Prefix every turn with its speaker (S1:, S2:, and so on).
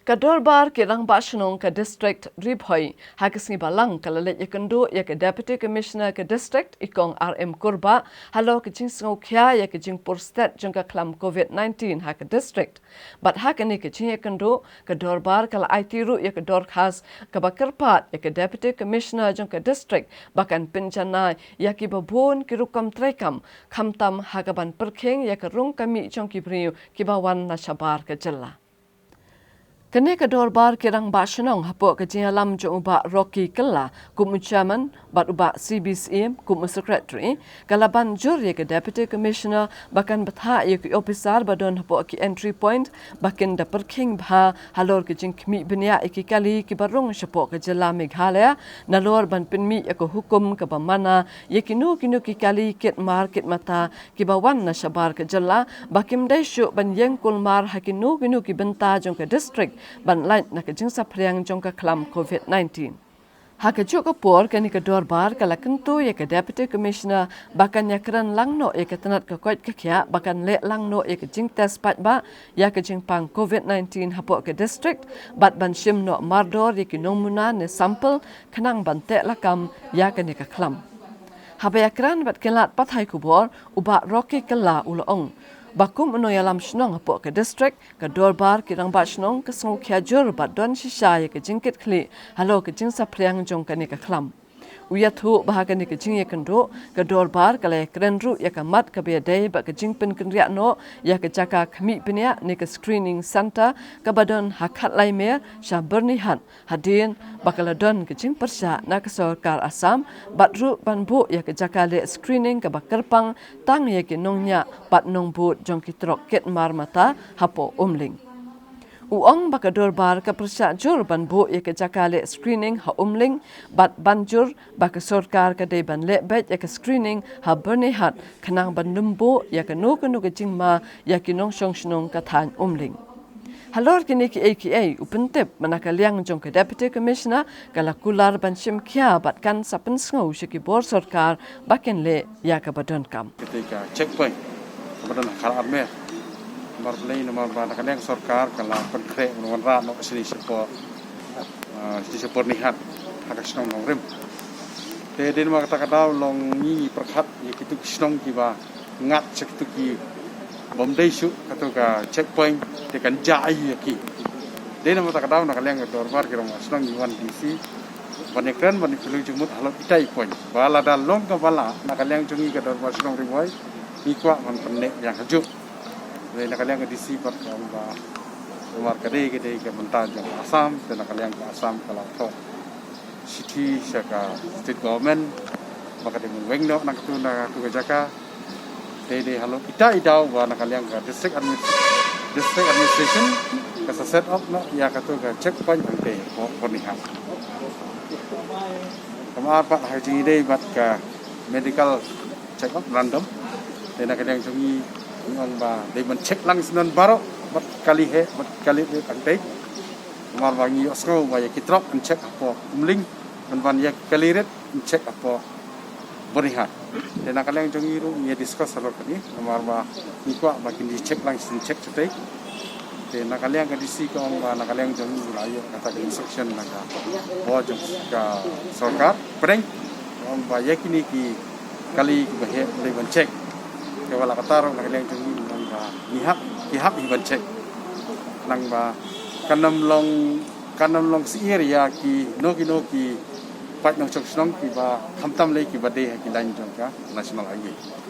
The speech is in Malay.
S1: Kadorbar kirang basunong ka district ribhoy hagas ni balang kalalit yakendo ya ka deputy commissioner ka district ikong RM Kurba halo ka jing sngokya ya ka jing purstat jong ka klam COVID-19 ha ka district but ha ka ni ka jing yakendo Kadorbar kala IT ru ya ka dorkhas ka bakarpat ya ka deputy commissioner jong ka district bakan pinjana ya ki babon ki rukam trekam khamtam ha ka ban perkheng ya ka rung kami jong ki priu ki bawan na shabar ka jalla Kene Kadorbar kirang basunong hapo kajialam jo uba Rocky Kella kum chairman bat uba CBCM kum secretary kalaban jur ye ke deputy commissioner bakan batha ye ke officer badon hapo ki entry point bakin da perking bha halor ke jing kmi benya iki kali ki barung sapo ke jela Meghalaya nalor ban pinmi ek hukum ke bamana ye kinu ki kali ket market mata ki bawan na shabar ke jela bakim dai shu ban yeng kulmar hakinu ki benta jong ke district ban lain na kajing sa priang jong ka klam COVID-19. Hakajuk ka por kani ka Dorbar kala kentu ya ka deputy commissioner bakan ya keran langno ya ka tenat ka koit ka kya bakan le langno ya ka jing test pat ba ya ka jing pang COVID-19 hapo ka district bat ban shim no mardor ya ki nomuna ne sample kanang ban te lakam ya ka ni ka klam. Habaya keran bat kelat pat hai kubor uba Rocky Kella ulong. Bakum unoyalam shnong hapo ke district ke Dorbar kirang ba shnong ke sngokya jur ba don shisha ye ke jingkit khli halo ke jing sa priang jong ka ni ka khlam uya thu bahaga ni ke jing ye kendo ke Dorbar kale krenru ya ka mat ka be dai ba ke jing pin kenria no ya ke jaka khmi pinya ni ke screening center ka badon hakhat lai me sha bernihan hadin bakala don ke jing persya na ke sarkar Assam batru banbu ya ke jaka le screening ka bakarpang tang ye ke nongnya bat nong but jong ki trok ket mar mata hapo umling Uong baka Dorbar ka persya jur ban bu ya ke jakale screening ha umling bat banjur baka sarkar ka dei ban le bet ya ke screening ha bernihat kanang ban numbu ya ke no ke jingma ya ki nong shong shnong ka than umling Halor kini ki AKA upentep manaka liang jong ke deputy commissioner kala kular ban shim kya bat kan sapen sngo shiki bor sarkar baken le ya ka badon kam
S2: ketika checkpoint kemudian khal armer marlei nomor bana kaneng sarkar kala penkre nomor ra no sini support nihat hakas nong rim te den ma kata kata long ni perkhat ye kitu snong ki ba ngat check tu ki bom dei su katu ka checkpoint te kan jai ye ki den ma kata kata na kaleng Dorbar ki rong snong ni wan DC banekran ban pilu jumut halot itai point bala dal long ka bala na kaleng jungi ka Dorbar snong rimoi ni kwa man penek yang hajuk Jadi nak kalian ke DC pat kamba umar kade ke mental jang Assam dan nak kalian ke Assam kalau thok city saka state government maka dengan weng no nak tu ke jaka de halo kita idau wa nak kalian ke district administration ke set up no ya katu ke checkpoint bangte pernihap kamar pak haji dei bat ke medical check up random dan nak kalian jungi ngon ba dei man check lang sinan baro bat kali de tangte mar wangi osro ba ya kitrok an check apo umling ban ya kali ret check apo berihat de nak kaleng jongi ru ya discuss ro kani mar ba ni kwa ba kin di check lang sin check tete de nak kaleng ka disi ko ba nak kaleng jongi layo kata instruction nak bo jong ka sarkar preng ba ya kini ki kali ba he le ban check kewala kataro nak leng jungi nang ba ki hak iban check nang ba kanam long si area ki no ki pat nong chok snong ki ba khamtam le ki ba de ki lain jong ka national highway